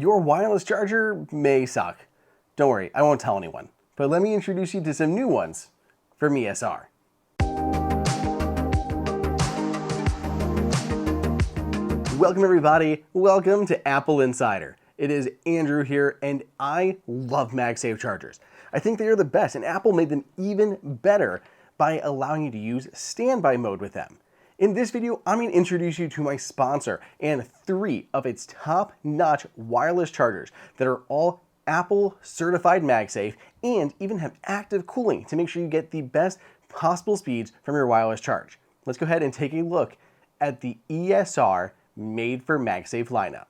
Your wireless charger may suck. Don't worry, I won't tell anyone. But let me introduce you to some new ones from ESR. Welcome everybody, welcome to AppleInsider. It is Andrew here, and I love MagSafe Chargers. I think they are the best, and Apple made them even better by allowing you to use standby mode with them. In this video, I'm going to introduce you to my sponsor and 3 of its top-notch wireless chargers that are all Apple certified MagSafe and even have active cooling to make sure you get the best possible speeds from your wireless charge. Let's go ahead and take a look at the ESR made for MagSafe lineup.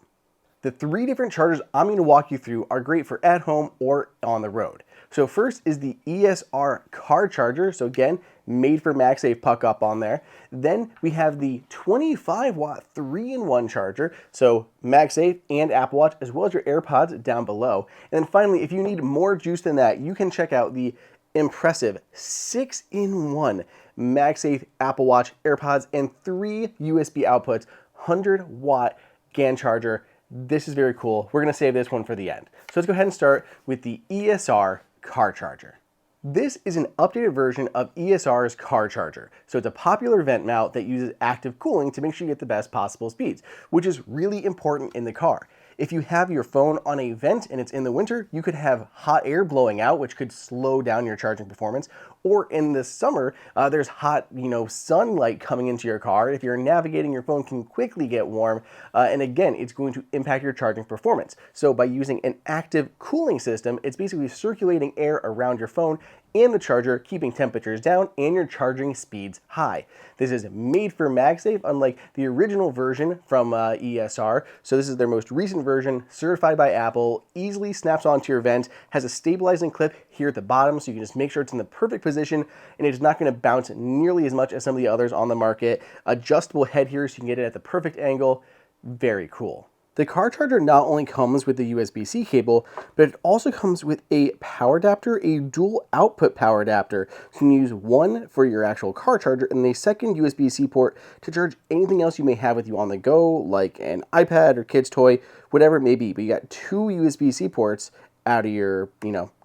The 3 different chargers I'm going to walk you through are great for at home or on the road. So first is the ESR Car Charger. So again, made for MagSafe puck up on there. Then we have the 25-watt 3-in-1 charger. So MagSafe and Apple Watch, as well as your AirPods down below. And then finally, if you need more juice than that, you can check out the impressive 6-in-1 MagSafe Apple Watch, AirPods, and 3 USB outputs, 100-watt GaN charger. This is very cool. We're going to save this one for the end. So let's go ahead and start with the ESR Car Charger. This is an updated version of ESR's Car Charger. So it's a popular vent mount that uses active cooling to make sure you get the best possible speeds, which is really important in the car. If you have your phone on a vent and it's in the winter, you could have hot air blowing out, which could slow down your charging performance. Or in the summer, there's hot, sunlight coming into your car. If you're navigating, your phone can quickly get warm. And again, it's going to impact your charging performance. So by using an active cooling system, it's basically circulating air around your phone and the charger, keeping temperatures down and your charging speeds high. This is made for MagSafe, unlike the original version from ESR. So this is their most recent version, certified by Apple, easily snaps onto your vent, has a stabilizing clip here at the bottom, so you can just make sure it's in the perfect position, and it's not going to bounce nearly as much as some of the others on the market. Adjustable head here, so you can get it at the perfect angle. Very cool. The car charger not only comes with the USB-C cable, but it also comes with a power adapter, a dual output power adapter. So you can use one for your actual car charger and a second USB-C port to charge anything else you may have with you on the go, like an iPad or kid's toy, whatever it may be. But you got 2 USB-C ports out of your,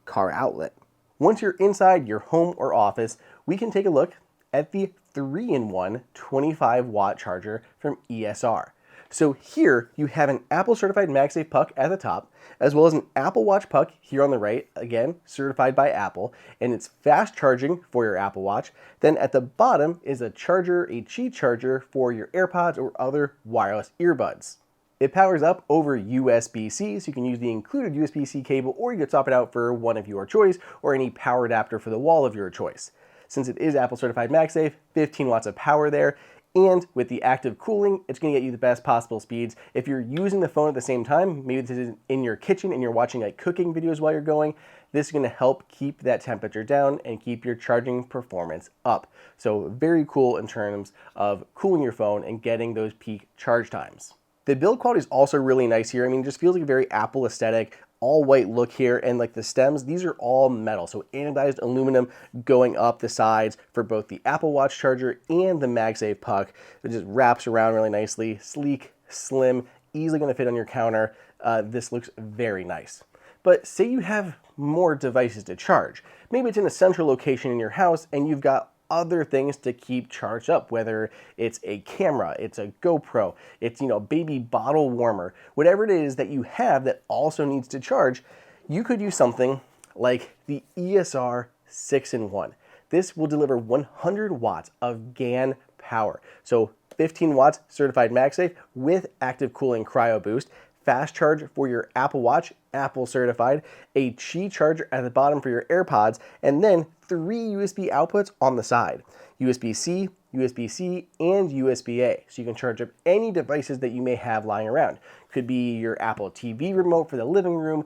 car outlet. Once you're inside your home or office, we can take a look at the 3-in-1 25-watt charger from ESR. So here you have an Apple certified MagSafe puck at the top, as well as an Apple Watch puck here on the right, again, certified by Apple, and it's fast charging for your Apple Watch. Then at the bottom is a charger, a Qi charger for your AirPods or other wireless earbuds. It powers up over USB-C, so you can use the included USB-C cable, or you can swap it out for one of your choice, or any power adapter for the wall of your choice. Since it is Apple certified MagSafe, 15 watts of power there. And with the active cooling, it's going to get you the best possible speeds. If you're using the phone at the same time, maybe this is in your kitchen and you're watching like cooking videos while you're going, this is going to help keep that temperature down and keep your charging performance up. So very cool in terms of cooling your phone and getting those peak charge times. The build quality is also really nice here. It just feels like a very Apple aesthetic, all white look here, and like the stems, these are all metal, so anodized aluminum going up the sides for both the Apple Watch charger and the MagSafe puck. It just wraps around really nicely, sleek, slim, easily going to fit on your counter. This looks very nice. But say you have more devices to charge. Maybe it's in a central location in your house and you've got other things to keep charged up, whether it's a camera, it's a GoPro, it's baby bottle warmer, whatever it is that you have that also needs to charge, you could use something like the ESR 6-in-1. This will deliver 100 watts of GaN power. So 15 watts certified MagSafe with active cooling Cryoboost, fast charge for your Apple Watch, Apple certified, a Qi charger at the bottom for your AirPods, and then 3 USB outputs on the side, USB-C, USB-C, and USB-A. So you can charge up any devices that you may have lying around. Could be your Apple TV remote for the living room,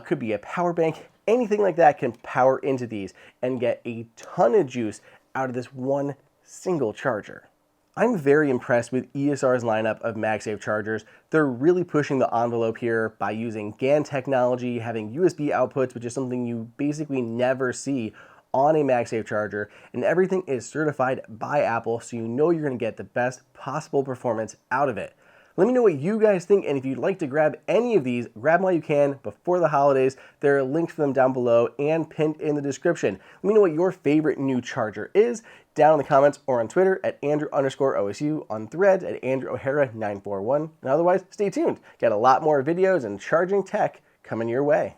could be a power bank, anything like that can power into these and get a ton of juice out of this one single charger. I'm very impressed with ESR's lineup of MagSafe chargers. They're really pushing the envelope here by using GaN technology, having USB outputs, which is something you basically never see on a MagSafe charger, and everything is certified by Apple, so you know you're going to get the best possible performance out of it. Let me know what you guys think, and if you'd like to grab any of these, grab them while you can before the holidays. There are links for them down below and pinned in the description. Let me know what your favorite new charger is down in the comments or on Twitter at Andrew_OSU, on Threads at AndrewO'Hara941. And otherwise, stay tuned. Got a lot more videos and charging tech coming your way.